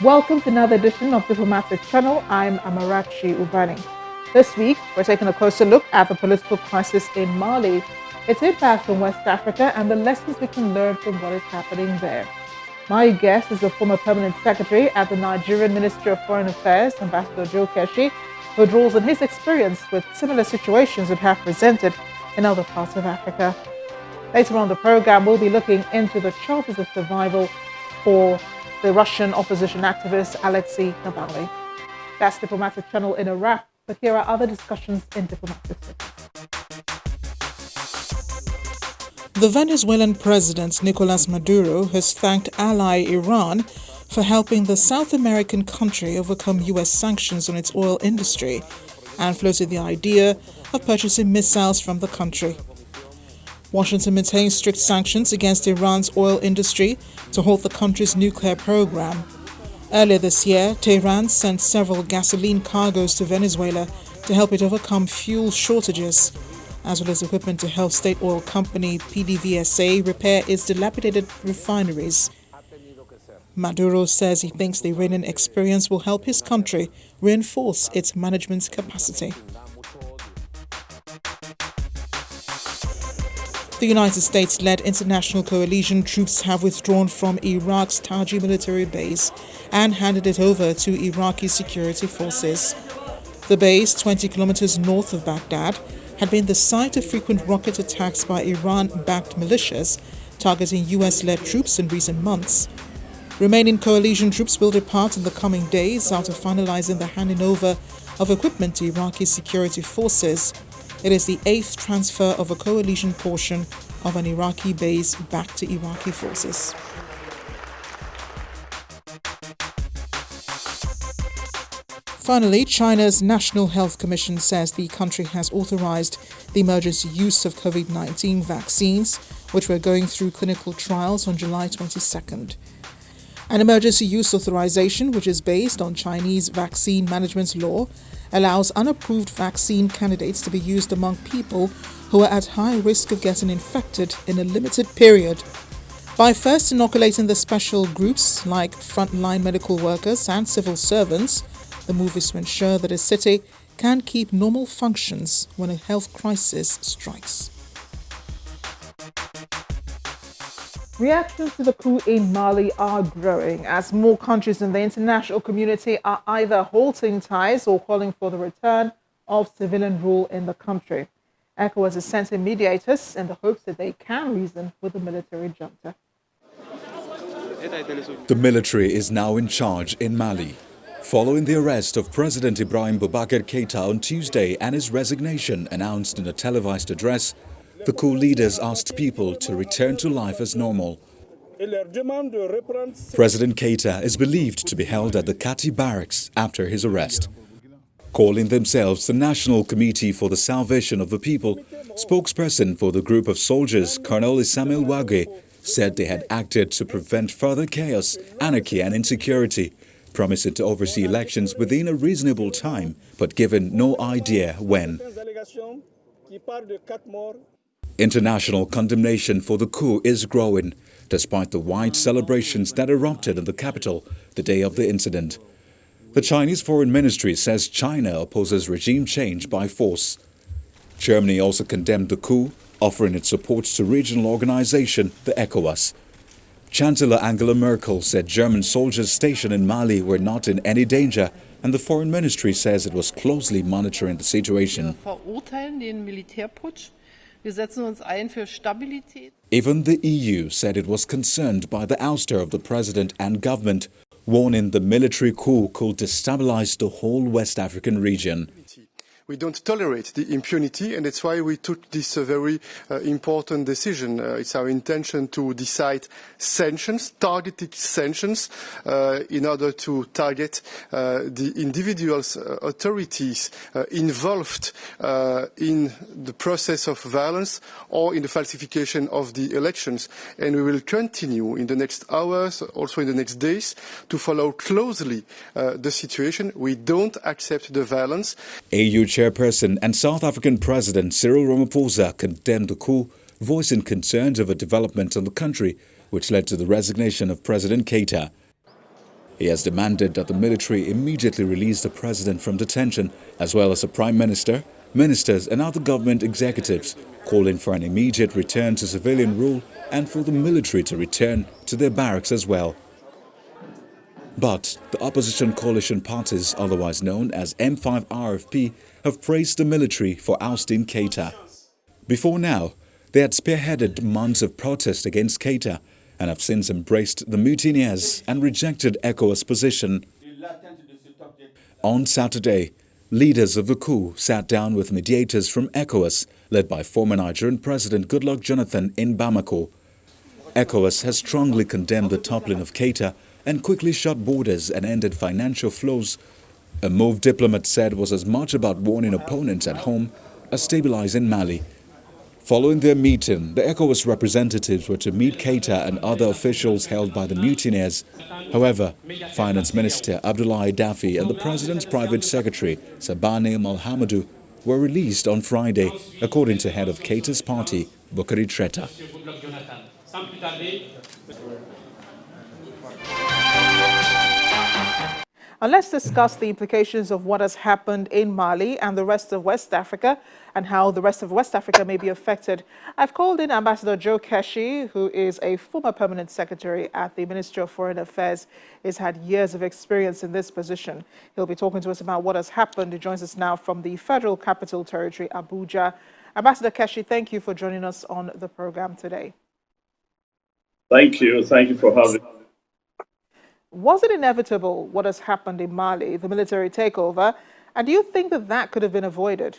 Welcome to another edition of Diplomatic Channel. I'm Amarachi Ubani. This week, we're taking a closer look at the political crisis in Mali, its impact on West Africa, and the lessons we can learn from what is happening there. My guest is the former permanent secretary at the Nigerian Ministry of Foreign Affairs, Ambassador Joe Keshi, who draws on his experience with similar situations that have presented in other parts of Africa. Later on the program, we'll be looking into the chances of survival for the Russian opposition activist Alexei Navalny. That's Diplomatic Channel in a wrap, but here are other discussions in Diplomatic Channel. The Venezuelan president Nicolas Maduro has thanked ally Iran for helping the South American country overcome U.S. sanctions on its oil industry and floated the idea of purchasing missiles from the country. Washington maintains strict sanctions against Iran's oil industry to halt the country's nuclear program. Earlier this year, Tehran sent several gasoline cargoes to Venezuela to help it overcome fuel shortages, as well as equipment to help state oil company PDVSA repair its dilapidated refineries. Maduro says he thinks the Iranian experience will help his country reinforce its management capacity. The United States-led international coalition troops have withdrawn from Iraq's Taji military base and handed it over to Iraqi security forces. The base, 20 kilometers north of Baghdad, had been the site of frequent rocket attacks by Iran-backed militias targeting US-led troops in recent months. Remaining coalition troops will depart in the coming days after finalizing the handing over of equipment to Iraqi security forces. It is the 8th transfer of a coalition portion of an Iraqi base back to Iraqi forces. Finally, China's National Health Commission says the country has authorized the emergency use of COVID-19 vaccines, which were going through clinical trials on July 22nd. An emergency use authorization, which is based on Chinese vaccine management law, allows unapproved vaccine candidates to be used among people who are at high risk of getting infected in a limited period. By first inoculating the special groups like frontline medical workers and civil servants, the move is to ensure that a city can keep normal functions when a health crisis strikes. Reactions to the coup in Mali are growing as more countries in the international community are either halting ties or calling for the return of civilian rule in the country. ECOWAS is sending mediators in the hopes that they can reason with the military junta. The military is now in charge in Mali, following the arrest of President Ibrahim Boubacar Keïta on Tuesday and his resignation announced in a televised address. The coup leaders asked people to return to life as normal. President Keïta is believed to be held at the Kati barracks after his arrest. Calling themselves the National Committee for the Salvation of the People, spokesperson for the group of soldiers, Colonel Ismail Wage, said they had acted to prevent further chaos, anarchy and insecurity, promising to oversee elections within a reasonable time, but given no idea when. International condemnation for the coup is growing, despite the wide celebrations that erupted in the capital the day of the incident. The Chinese Foreign Ministry says China opposes regime change by force. Germany also condemned the coup, offering its support to regional organization, the ECOWAS. Chancellor Angela Merkel said German soldiers stationed in Mali were not in any danger, and the Foreign Ministry says it was closely monitoring the situation. Even the EU said it was concerned by the ouster of the president and government, warning the military coup could destabilize the whole West African region. We don't tolerate the impunity, and that's why we took this very important decision. It's our intention to decide sanctions, targeted sanctions, in order to target the individuals, authorities involved in the process of violence or in the falsification of the elections. And we will continue in the next hours, also in the next days, to follow closely the situation. We don't accept the violence. AU Chairperson and South African President Cyril Ramaphosa condemned the coup, voicing concerns over developments in the country, which led to the resignation of President Keïta. He has demanded that the military immediately release the president from detention, as well as the prime minister, ministers and other government executives, calling for an immediate return to civilian rule and for the military to return to their barracks as well. But the opposition coalition parties, otherwise known as M5 RFP, have praised the military for ousting Keita. Before now, they had spearheaded months of protest against Keita and have since embraced the mutineers and rejected ECOWAS' position. On Saturday, leaders of the coup sat down with mediators from ECOWAS, led by former Nigerian President Goodluck Jonathan in Bamako. ECOWAS has strongly condemned the toppling of Keita and quickly shut borders and ended financial flows, a move diplomats said was as much about warning opponents at home as stabilizing Mali. Following their meeting, the ECOWAS representatives were to meet Keita and other officials held by the mutineers. However, Finance Minister Abdoulaye Daffy and the President's private secretary, Sabane Malhamadou, were released on Friday, according to head of Keita's party, Bukari Treta. And let's discuss the implications of what has happened in Mali and the rest of West Africa and how the rest of West Africa may be affected. I've called in Ambassador Joe Keshi, who is a former permanent secretary at the Ministry of Foreign Affairs. He's had years of experience in this position. He'll be talking to us about what has happened. He joins us now from the Federal Capital Territory, Abuja. Ambassador Keshi, thank you for joining us on the program today. Thank you. Thank you for having me. Was it inevitable what has happened in Mali, the military takeover, and do you think that that could have been avoided?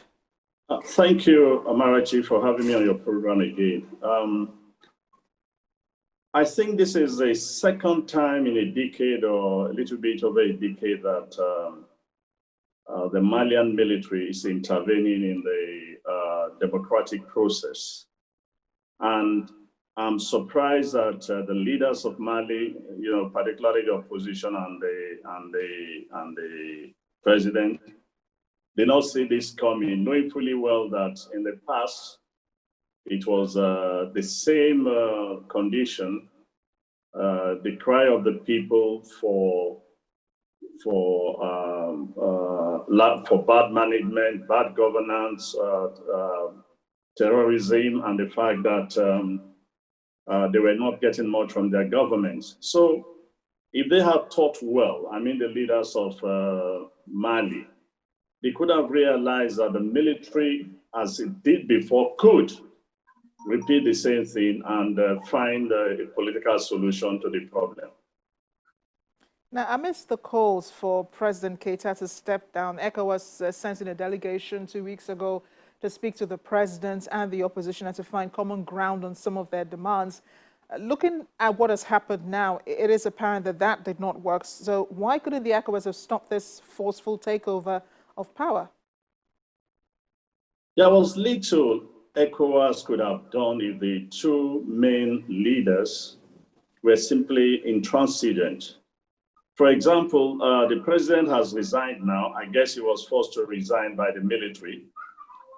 Thank you, Amarachi, for having me on your program again. I think this is the second time in a decade or a little bit over a decade that the Malian military is intervening in the democratic process. And I'm surprised that the leaders of Mali, particularly the opposition and the president, did not see this coming, knowing fully well that in the past it was the same condition, the cry of the people for bad management, bad governance, terrorism, and the fact that they were not getting much from their governments. So if they had thought well, the leaders of Mali, they could have realized that the military, as it did before, could repeat the same thing and find a political solution to the problem. Now, amidst the calls for President Keita to step down, ECOWAS sent in a delegation 2 weeks ago to speak to the president and the opposition and to find common ground on some of their demands. Looking at what has happened now, it is apparent that that did not work. So why couldn't the ECOWAS have stopped this forceful takeover of power? There was little ECOWAS could have done if the two main leaders were simply intransigent. For example, the president has resigned now. I guess he was forced to resign by the military.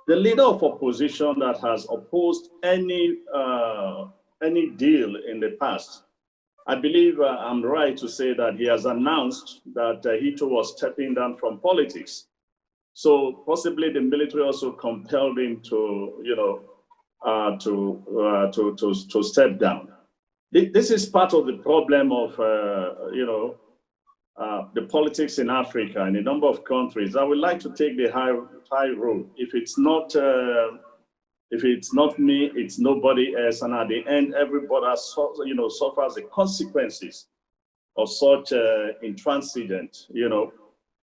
The leader of opposition that has opposed any deal in the past, I believe I'm right to say that he has announced that he too was stepping down from politics. So possibly the military also compelled him to, to step down. This is part of the problem of, the politics in Africa and a number of countries. I would like to take the high road. If it's not me, it's nobody else, and at the end, everybody suffers the consequences of such intransigent,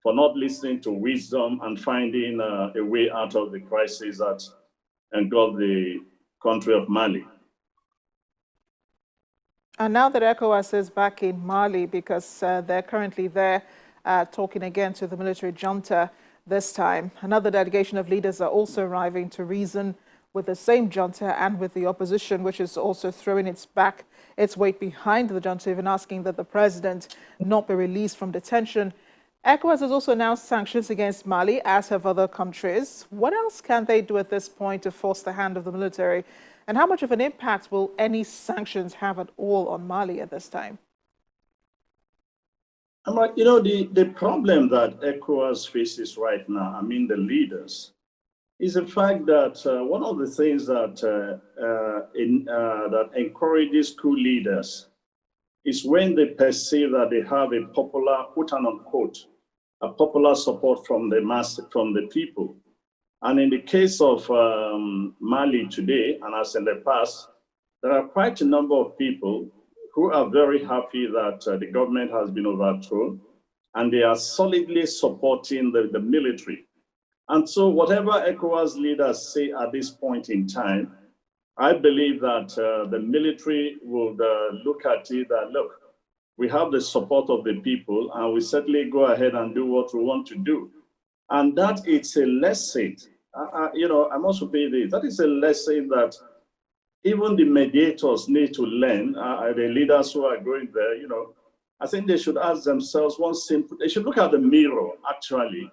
for not listening to wisdom and finding a way out of the crisis that engulfed the country of Mali. And now that ECOWAS is back in Mali, because they're currently there talking again to the military junta this time, another delegation of leaders are also arriving to reason with the same junta and with the opposition, which is also throwing its weight behind the junta, even asking that the president not be released from detention. ECOWAS has also announced sanctions against Mali, as have other countries. What else can they do at this point to force the hand of the military? And how much of an impact will any sanctions have at all on Mali at this time? I'm like, you know, the problem that ECOWAS faces right now, I mean, the leaders, is the fact that one of the things that that encourages coup leaders is when they perceive that they have a popular, quote unquote, a popular support from the mass, from the people. And in the case of Mali today, and as in the past, there are quite a number of people who are very happy that the government has been overthrown, and they are solidly supporting the military. And so whatever ECOWAS leaders say at this point in time, I believe that the military would look at it that, look, we have the support of the people, and we certainly go ahead and do what we want to do. And that it's a lesson, you know, I must say this, that is a lesson that even the mediators need to learn, the leaders who are going there, you know, I think they should ask themselves one simple, they should look at the mirror, actually.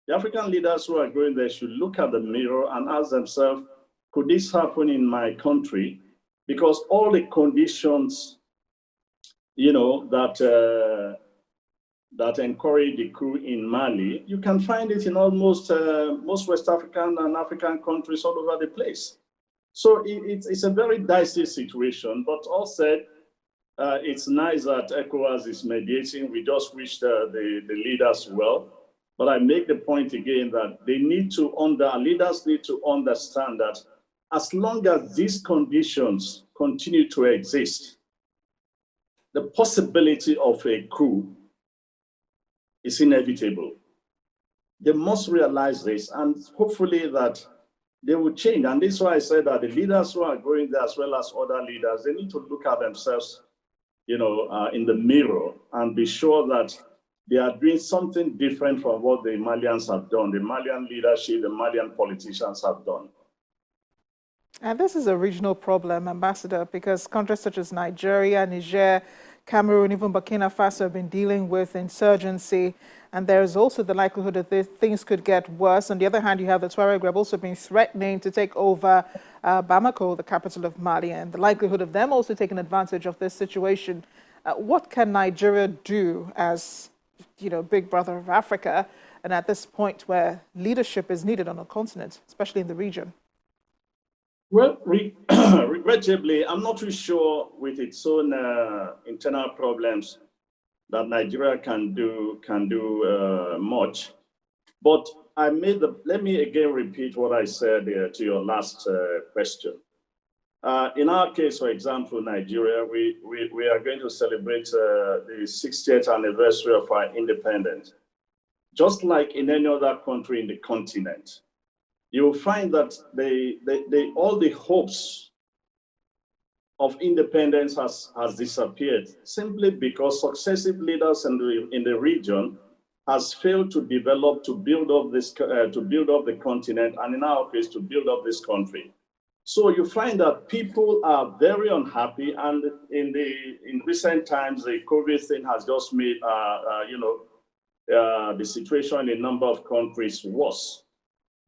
The African leaders who are going there should look at the mirror and ask themselves, could this happen in my country? Because all the conditions, you know, that encourage the coup in Mali, you can find it in almost most West African and African countries all over the place. So it's a very dicey situation, but all said, it's nice that ECOWAS is mediating. We just wish the leaders well. But I make the point again that they need to leaders need to understand that as long as these conditions continue to exist, the possibility of a coup is inevitable. They must realize this, and hopefully that they will change. And this is why I said that the leaders who are going there, as well as other leaders, they need to look at themselves, you know, in the mirror and be sure that they are doing something different from what the Malians have done, the Malian leadership, the Malian politicians have done. And this is a regional problem, Ambassador, because countries such as Nigeria, Niger, Cameroon, even Burkina Faso have been dealing with insurgency. And there is also the likelihood that things could get worse. On the other hand, you have the Tuareg rebels also been threatening to take over Bamako, the capital of Mali, and the likelihood of them also taking advantage of this situation. What can Nigeria do as, you know, big brother of Africa, and at this point where leadership is needed on a continent, especially in the region? Well, regrettably, I'm not too sure with its own internal problems that Nigeria can do much. But let me again repeat what I said to your last question. In our case, for example, Nigeria, we are going to celebrate the 60th anniversary of our independence. Just like in any other country in the continent, you will find that all the hopes of independence has disappeared simply because successive leaders in the region has failed to develop, to build up the continent, and in our case, to build up this country. So you find that people are very unhappy, and in recent times, the COVID thing has just made the situation in a number of countries worse.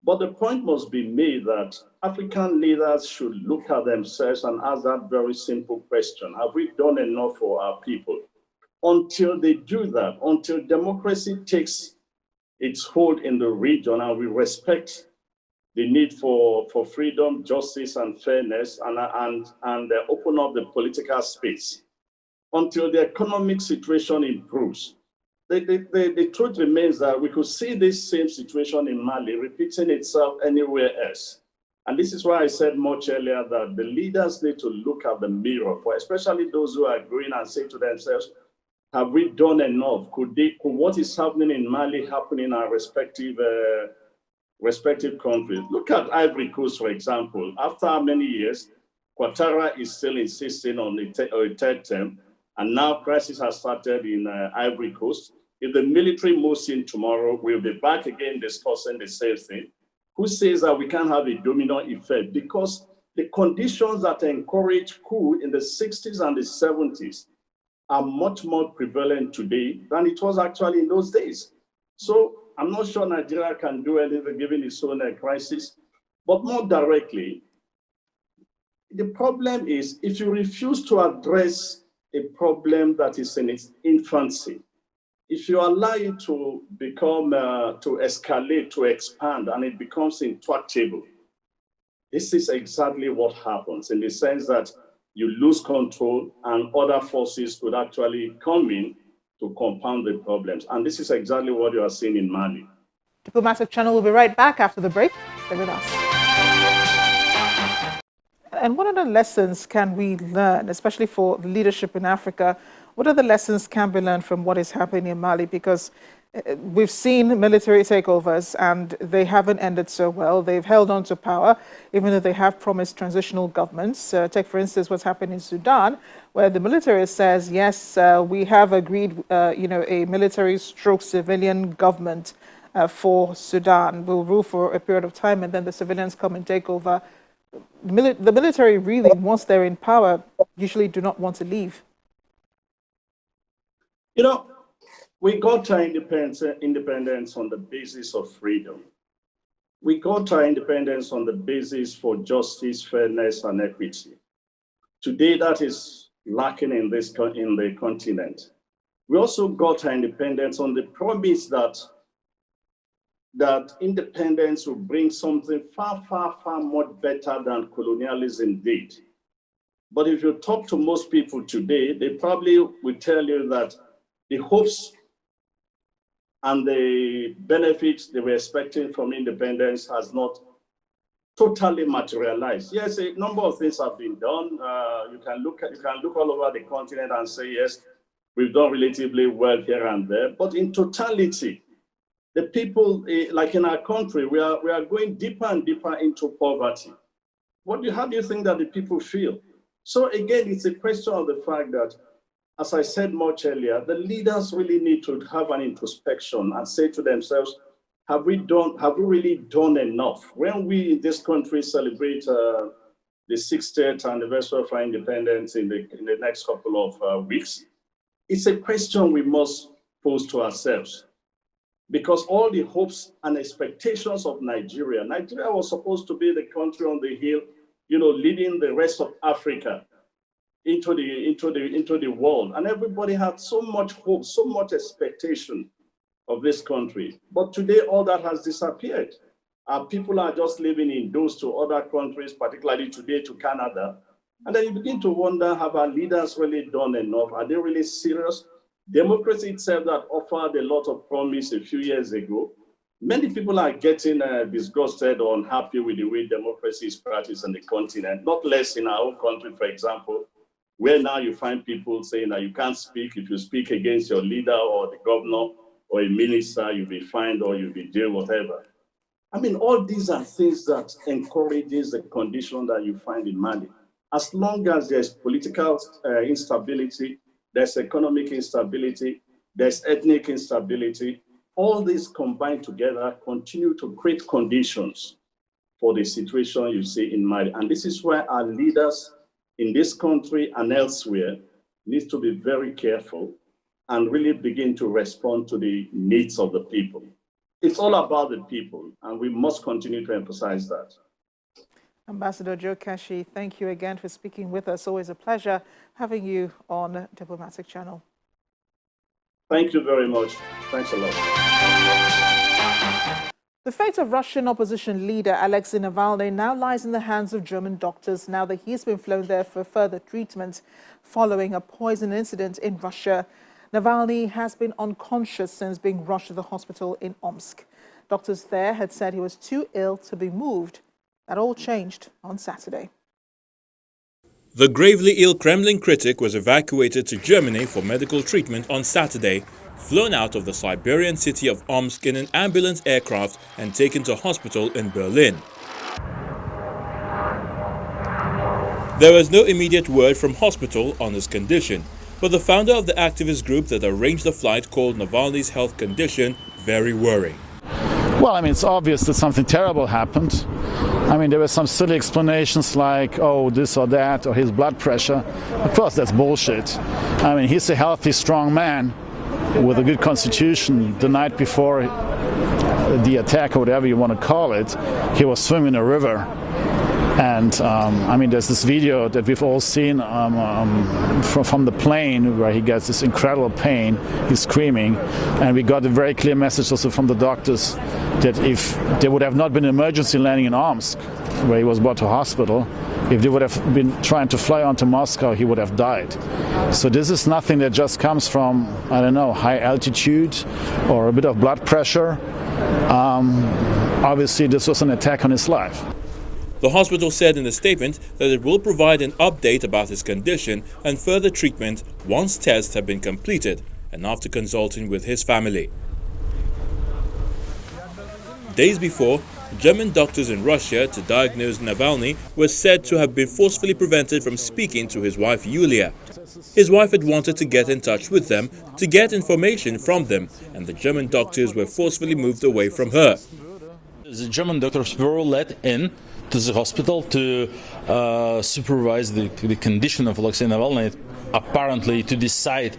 But the point must be made that African leaders should look at themselves and ask that very simple question: have we done enough for our people? Until they do that, until democracy takes its hold in the region and we respect the need for freedom, justice, and fairness, and open up the political space, until the economic situation improves, the truth remains that we could see this same situation in Mali repeating itself anywhere else. And this is why I said much earlier that the leaders need to look at the mirror, for especially those who are going and say to themselves, have we done enough? Could what is happening in Mali happen in our respective countries? Look at Ivory Coast, for example. After many years, Ouattara is still insisting on a third term, and now crisis has started in Ivory Coast. If the military moves in tomorrow, we'll be back again discussing the same thing. Who says that we can't have a domino effect? Because the conditions that encourage coup in the 60s and the 70s are much more prevalent today than it was actually in those days. So I'm not sure Nigeria can do anything given its own crisis. But more directly, the problem is if you refuse to address a problem that is in its infancy, if you allow it to become, to escalate, to expand, and it becomes intractable, this is exactly what happens, in the sense that you lose control and other forces could actually come in to compound the problems. And this is exactly what you are seeing in Mali. Diplomatic Channel will be right back after the break. Stay with us. And what other lessons can we learn, especially for leadership in Africa? What other lessons can be learned from what is happening in Mali? Because we've seen military takeovers and they haven't ended so well. They've held on to power, even though they have promised transitional governments. Take, for instance, what's happened in Sudan, where the military says, yes, we have agreed, a military stroke civilian government for Sudan. Will rule for a period of time, and then the civilians come and take over. The military really, once they're in power, usually do not want to leave. You know, we got our independence on the basis of freedom. We got our independence on the basis for justice, fairness, and equity. Today, that is lacking in the continent. We also got our independence on the promise that independence will bring something far, far, far more better than colonialism did. But if you talk to most people today, they probably will tell you that the hopes and the benefits they were expecting from independence has not totally materialized. Yes, a number of things have been done. You can look all over the continent and say, yes, we've done relatively well here and there. But in totality, the people, like in our country, we are going deeper and deeper into poverty. How do you think that the people feel? So again, it's a question of the fact that, as I said much earlier, the leaders really need to have an introspection and say to themselves, have we really done enough? When we in this country celebrate the 60th anniversary of our independence in the next couple of weeks, it's a question we must pose to ourselves. Because all the hopes and expectations of Nigeria was supposed to be the country on the hill, leading the rest of Africa into the world. And everybody had so much hope, so much expectation of this country. But today, all that has disappeared. Our people are just living in those to other countries, particularly today to Canada. And then you begin to wonder, have our leaders really done enough? Are they really serious? Democracy itself that offered a lot of promise a few years ago, many people are getting disgusted or unhappy with the way democracy is practiced on the continent, not less in our own country, for example, where now you find people saying that you can't speak. If you speak against your leader or the governor or a minister, you'll be fined or you'll be jailed, whatever. I mean, all these are things that encourages the condition that you find in Mali. As long as there's political instability, there's economic instability, there's ethnic instability, all these combined together continue to create conditions for the situation you see in Mali. And this is where our leaders in this country and elsewhere need to be very careful and really begin to respond to the needs of the people. It's all about the people, and we must continue to emphasize that. Ambassador Joe Kashi, thank you again for speaking with us. Always a pleasure having you on Diplomatic Channel. Thank you very much. Thanks a lot. The fate of Russian opposition leader Alexei Navalny now lies in the hands of German doctors now that he's been flown there for further treatment following a poison incident in Russia. Navalny has been unconscious since being rushed to the hospital in Omsk. Doctors there had said he was too ill to be moved. That all changed on Saturday. The gravely ill Kremlin critic was evacuated to Germany for medical treatment on Saturday, flown out of the Siberian city of Omsk in an ambulance aircraft and taken to hospital in Berlin. There was no immediate word from hospital on his condition, but the founder of the activist group that arranged the flight called Navalny's health condition very worrying. Well, I mean, it's obvious that something terrible happened. I mean, there were some silly explanations like, oh, this or that, or his blood pressure. Of course, that's bullshit. I mean, he's a healthy, strong man with a good constitution. The night before the attack, or whatever you want to call it, he was swimming in a river. And I mean, there's this video that we've all seen from the plane where he gets this incredible pain. He's screaming, and we got a very clear message also from the doctors that if there would have not been an emergency landing in Omsk, where he was brought to hospital, if they would have been trying to fly onto Moscow, he would have died. So this is nothing that just comes from, I don't know, high altitude or a bit of blood pressure. Obviously, this was an attack on his life. The hospital said in a statement that it will provide an update about his condition and further treatment once tests have been completed and after consulting with his family. Days before, German doctors in Russia to diagnose Navalny were said to have been forcefully prevented from speaking to his wife Yulia. His wife had wanted to get in touch with them to get information from them, and the German doctors were forcefully moved away from her. The German doctors were let in to the hospital to supervise the condition of Alexei Navalny, apparently to decide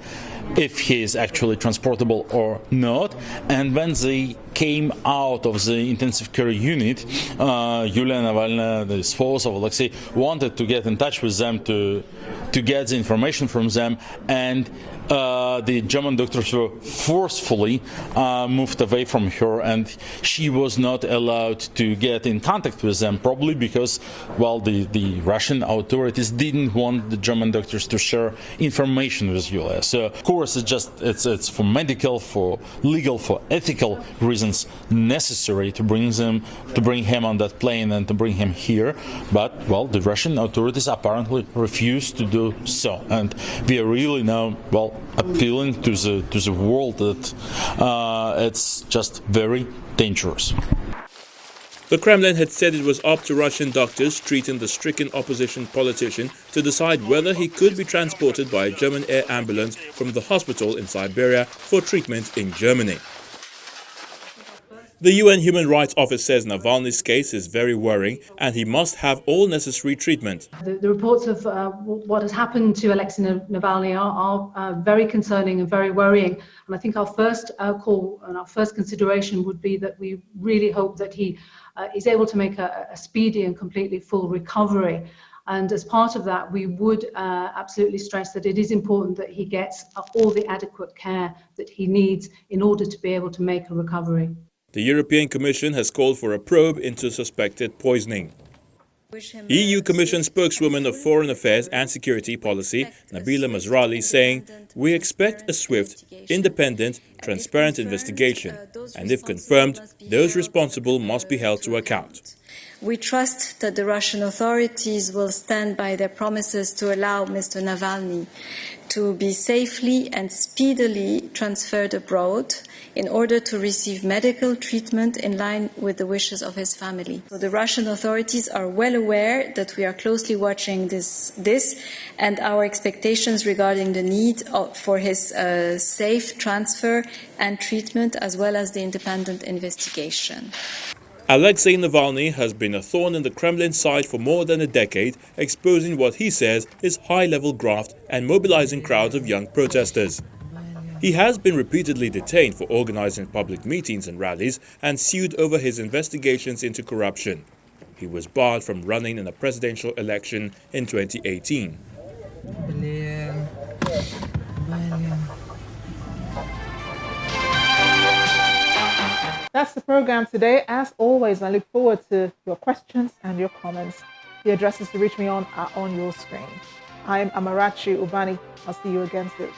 if he is actually transportable or not. And when they came out of the intensive care unit, Yulia Navalny, the spouse of Alexei, wanted to get in touch with them to get the information from them, and the German doctors were forcefully moved away from her, and she was not allowed to get in contact with them, probably because, well, the Russian authorities didn't want the German doctors to share information with Yulia. So, of course, it's for medical, for legal, for ethical reasons necessary to bring him on that plane and to bring him here. But, well, the Russian authorities apparently refused to do so, and we are really now, well, appealing to the world that it's just very dangerous. The Kremlin had said it was up to Russian doctors treating the stricken opposition politician to decide whether he could be transported by a German air ambulance from the hospital in Siberia for treatment in Germany. The UN Human Rights Office says Navalny's case is very worrying and he must have all necessary treatment. The reports of what has happened to Alexei Navalny are very concerning and very worrying. And I think our first call and our first consideration would be that we really hope that he is able to make a speedy and completely full recovery. And as part of that, we would absolutely stress that it is important that he gets all the adequate care that he needs in order to be able to make a recovery. The European Commission has called for a probe into suspected poisoning. EU Commission spokeswoman of Foreign Affairs and Security Policy, Nabila Mazrali, saying, "We expect a swift, independent, transparent investigation, and if confirmed, those responsible must be held to account." We trust that the Russian authorities will stand by their promises to allow Mr. Navalny to be safely and speedily transferred abroad in order to receive medical treatment in line with the wishes of his family. So the Russian authorities are well aware that we are closely watching this and our expectations regarding the need for his safe transfer and treatment, as well as the independent investigation. Alexei Navalny has been a thorn in the Kremlin side for more than a decade, exposing what he says is high-level graft and mobilizing crowds of young protesters. He has been repeatedly detained for organizing public meetings and rallies and sued over his investigations into corruption. He was barred from running in a presidential election in 2018. That's the program today. As always, I look forward to your questions and your comments. The addresses to reach me on are on your screen. I am Amarachi Ubani. I'll see you again soon.